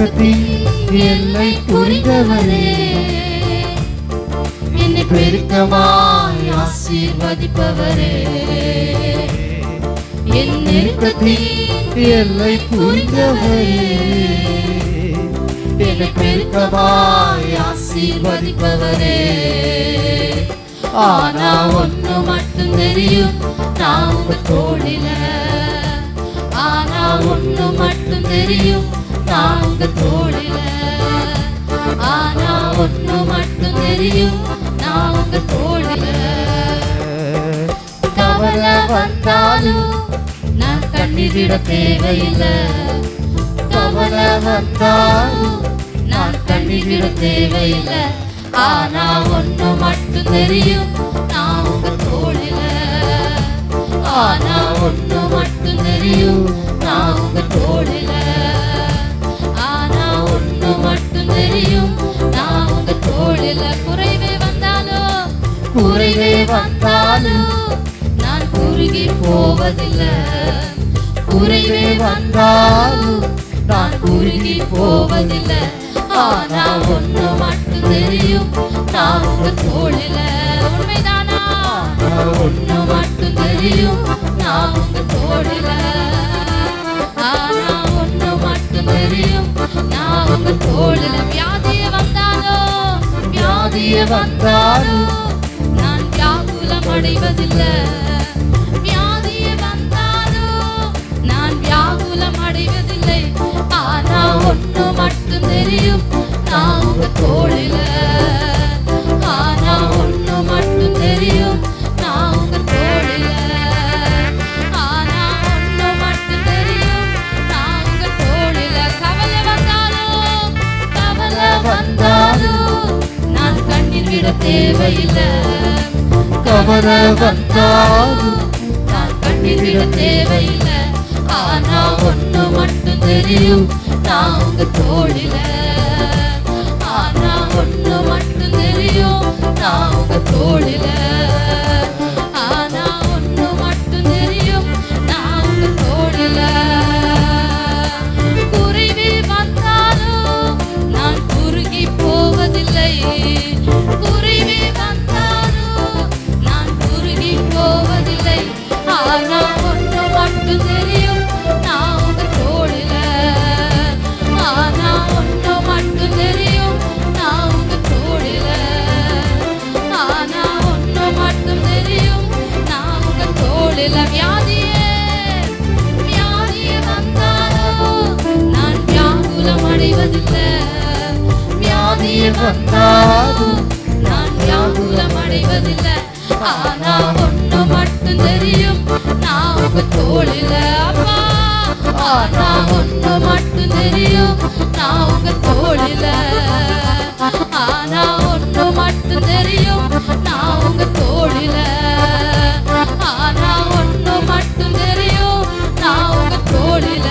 நெருக்கத்தின் எல்லை புரிந்தவரே, என்னை பெருக்கமாய் ஆசீர்வதிப்பவரே, என் நெருக்கத்தின் எல்லை புரிந்தவரே, என்னை பெருக்கமாய் ஆசீர்வதிப்பவரே. ஆனா ஒண்ணு மட்டும் தெரியும், நான் உங்க தோளில. ஆனா ஒண்ணு மட்டும் தெரியும், நான் உங்க தோளில. ஆனா ஒண்ணு மட்டும் தெரியும், நான் உங்க தோளில. கவலை வந்தாலும் நான் கண்ணீரிட தேவையில்லை. கவலை வந்தாலும் நான் கண்ணீரிட தேவையில்லை. ஆனா ஒண்ணு மட்டும் தெரியும், நான் உங்க தோளில. ஆனா ஒண்ணு மட்டும் தெரியும், நான் உங்க தோளில. ஆனா ஒண்ணு மட்டும் தெரியும், நான் உங்க தோளில. குறைவே வந்தாலும் குறைவே வந்தாலும் நான் குறுகி போவதில்லை. குறைவே வந்தாலும் நான் குறுகி போவதில்லை. ஆனா ஒண்ணு மட்டும் தெரியும், நான் உங்க தோளில. உண்மைதானா? ஒண்ணு மட்டும் தெரியும், நான் உங்க தோளில. ஆனா ஒண்ணு மட்டும் தெரியும், நான் உங்க தோளில. வியாதிய வந்தாலும் வியாதிய வந்தாலும் நான் வியாகுலம் அடைவதில்லை. வியாதிய வந்தாலும் நான் வியாகுலம் அடைவதில்லை. ஆனா ஒண்ணு மட்டும் தெரியும், நான் உங்க தோளில. ஆனா ஒண்ணு மட்டும் தெரியும், நான் உங்க தோளில. ஆனா ஒண்ணு மட்டும் தெரியும், நான் உங்க தோளில. கவலை வந்தாலும் கவலை வந்தாலும் நான் கண்ணீர் விட தேவையில்லை. கவலை வந்தாலும் நான் கண்ணீர் விட தேவையில்லை. ஆனா ஒண்ணு மட்டும் தெரியும், நான் உங்க தோளில. ஆனா ஒண்ணு மட்டும் தெரியும், நான் உங்க தோளில. ஆனா ஒண்ணு மட்டும் தெரியும், நான் உங்க தோளில. குறைவே வந்தாலும் நான் குறுகி போவதில்லை. குறைவே வந்தாலும் நான் குறுகி போவதில்லை. ஆனா ஒண்ணு மட்டும் தெரியும், நான் உங்க தோளில. ஆனா ஒண்ணு மட்டும் தெரியும், நான் உங்க தோளில. ஆனா ஒண்ணு மட்டும் தெரியும், நான் உங்க தோளில. வியாதியே வியாதியே வந்தாலும் நான் வியாகுலம் அடைவதில்லை. வியாதியே வந்தாலும் நான் வியாகுலம் அடைவதில்லை. ஆனா ஒண்ணு மட்டும் தெரியும், நான் உங்க தோளில. அப்பா, ஆனா ஒண்ணு மட்டும் தெரியும், நான் உங்க தோளில. ஆனா ஒண்ணு மட்டும் தெரியும், நான் உங்க தோளில. ஆனா ஒண்ணு மட்டும் தெரியும், நான் உங்க தோளில.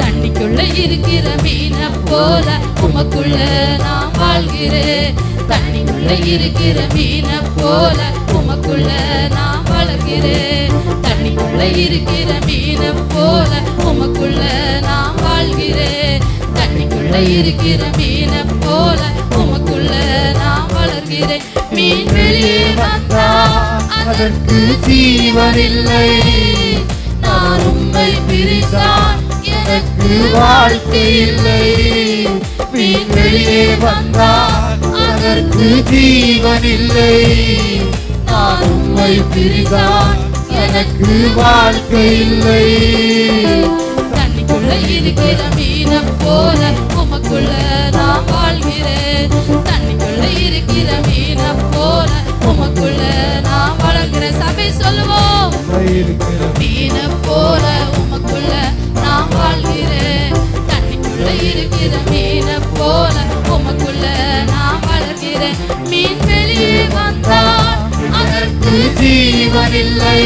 தண்ணிக்குள்ள இருக்கிற மீன போல உமக்குள்ள நான் வாழ்கிறேன். தண்ணிக்குள்ள இருக்கிற மீன போல உமக்குள்ள நான் வளர்கிறேன். தண்ணிக்குள்ள இருக்கிற மீன போல உமக்குள்ள நான் வாழ்கிறேன். தண்ணிக்குள்ள இருக்கிற மீன போல உமக்குள்ள நான் வளர்கிறேன். மீன் வெளியே வந்தா அதற்கு ஜீவனில்லை. நான் உம்மை பிரித்தால் எனக்கு வாழ்க்கை இல்லை. மீன் வெளியே வந்தால் அதற்கு ஜீவனில்லை. நான் உம்மை பிரித்தால் எனக்கு வாழ்க்கை இல்லை. தண்ணிக்குள்ள இருக்கிற மீன போல உமக்குள்ள நான் வாழ்கிறேன். தண்ணிக்குள்ள இருக்கிற மீன போல உமக்குள்ள நான் வளர்கிறேன். சபை சொல்லுவோம், மீன போல உமக்குள்ள நான் வாழ்கிறேன். தண்ணிக்குள்ள இருக்கிற மீன போல உமக்குள்ள நான் வளர்கிறேன். மீன் வெளியே வந்தால் அதற்கு ஜீவனில்லை.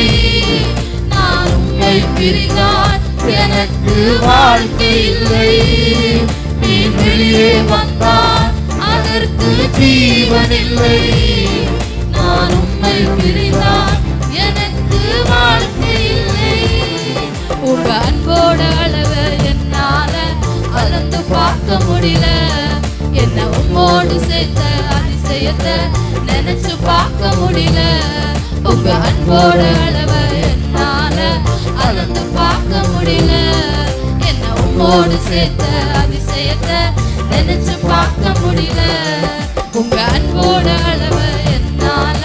நான் உம்மை பிரிந்தால் எனக்கு வாழ்க்கை இல்லை. மீன் வெளியே வந்தால் அதற்கு ஜீவனில்லை. நான் உம்மை பிரிந்தால் எனக்கு வாழ்க்கை இல்லை. உங்க அன்போட அளவு என்னால அளந்து பார்க்க முடியல. என்ன உம்மோடு சேர்த்த அதிசயத்தை நினைச்சு பார்க்க முடியல. உங்க அன்போட அளவ என்னால அளந்து பார்க்க முடியல. என்ன உம்மோடு சேர்த்த அதிசயத்தை நினைச்சு பார்க்க முடியல. உங்க அன்போட அளவ என்னால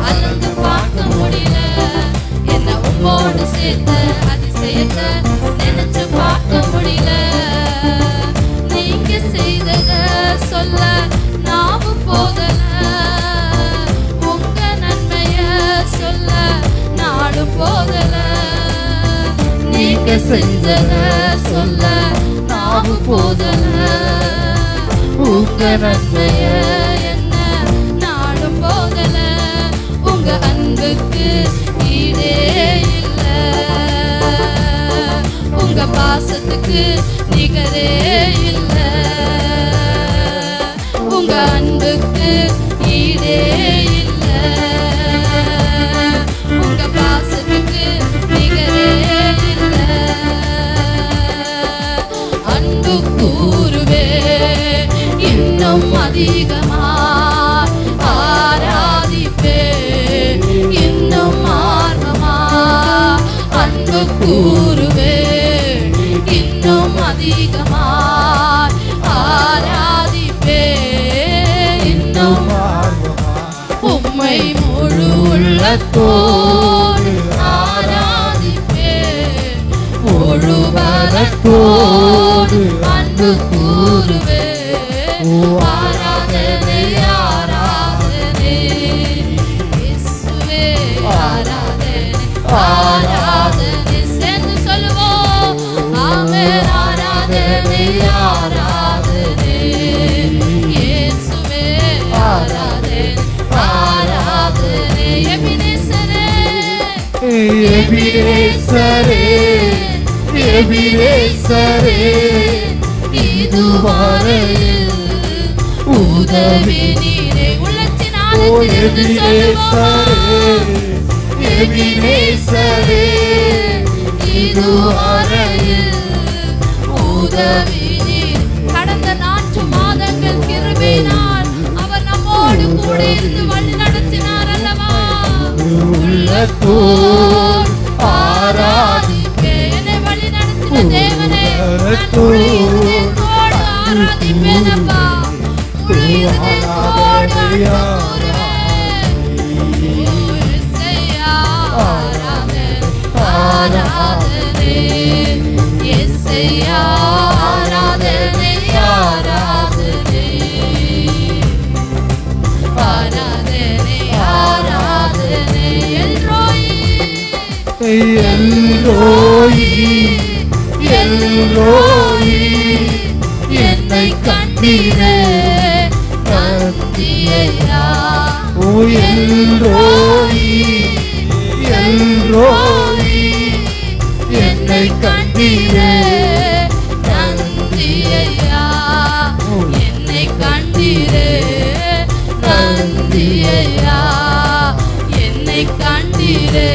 அளந்து பார்க்க முடியல. என்ன உம்மோடு சேர்த்த அதிசயத்தை நினைச்சு பார்க்க முடியல. நீங்க செய்தத சொல்ல நாம போதல. உங்க நன்மைய சொல்ல நாளும் போதல. நீங்க செஞ்சத சொல்ல நாம போதல. உங்க நன்மைய என்ன நாளும் போதல. உங்க அன்புக்கு ஈடே இல்ல. உங்க பாசத்துக்கு நிகரே இல்ல. உங்க அன்புக்கு ஈடே இல்ல. உங்க பாசத்துக்கு நிகரே இல்ல. அன்பு கூறுவே இன்னும் அதிகமா ஆராதிப்பே இன்னும் ஆர்வமா. அன்பு கூறுவே இன்னும் அதிகமா ஆராதிப்பே இன்னும் உம்மை முழு உள்ளத்தோடு ஆராதிப்பே. முழு பலத்தோடு அன்பு கூறுவே. ஆராதனை ஆராதனை இயேசுவே ஆராதனை ஆராதனை. சேர்ந்து சொல்லுவோம் ஆமென். ஆராதனை ஆராதனை இயேசுவே ஆராதனை ஆராதனை. எபினேசரே எபினேசரே எபினேசரே இதுவரையில் உதவி நீரே. உள்ளத்தின் ஆழத்திலிருந்து சொல்லுவோம் எபினேசரே இதுவரையில் உதவி நீர். கடந்த 4 மாதங்கள் கிருபையினால் அவர் நம்மோடு கூட இருந்து வழி நடத்தினார் அல்லவா. உள்ளத்தோடு ஆராதிப்பே. என்னை வழி நடத்தின தேவனே நான் முழு இதயத்தோடு ஆராதிப்பேன் அப்பா. முழு இதயத்தோடு அன்பு கூறுவேன். ஓ இயேசையா ஆராதனை ஆராதனை இயேசையா ஆராதனை ஆராதனை ஆராதனை ஆராதனை. எல்ரோயி எல்ரோயி எல்ரோயி என்னை கண்டீரே நந்தியையா. ஓ எல்ரோயி எல்ரோயி என்னை கண்டீரே நந்தியையா. என்னை கண்டீரே நந்தியையா. என்னை கண்டீரே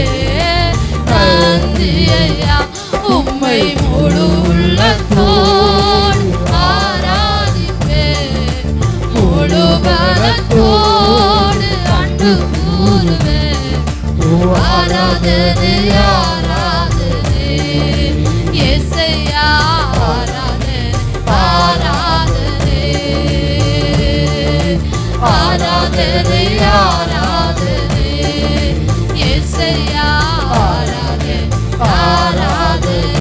நந்தியையா. உம்மை முழு உள்ளத்தோடு ஆராதிப்பே. முழு பலத்தோடு அன்பு கூறுவே. ஆராதனை ஆராதனை இயேசையா ஆராதனை ஆராதனை ஆராதனை ஆராதனை.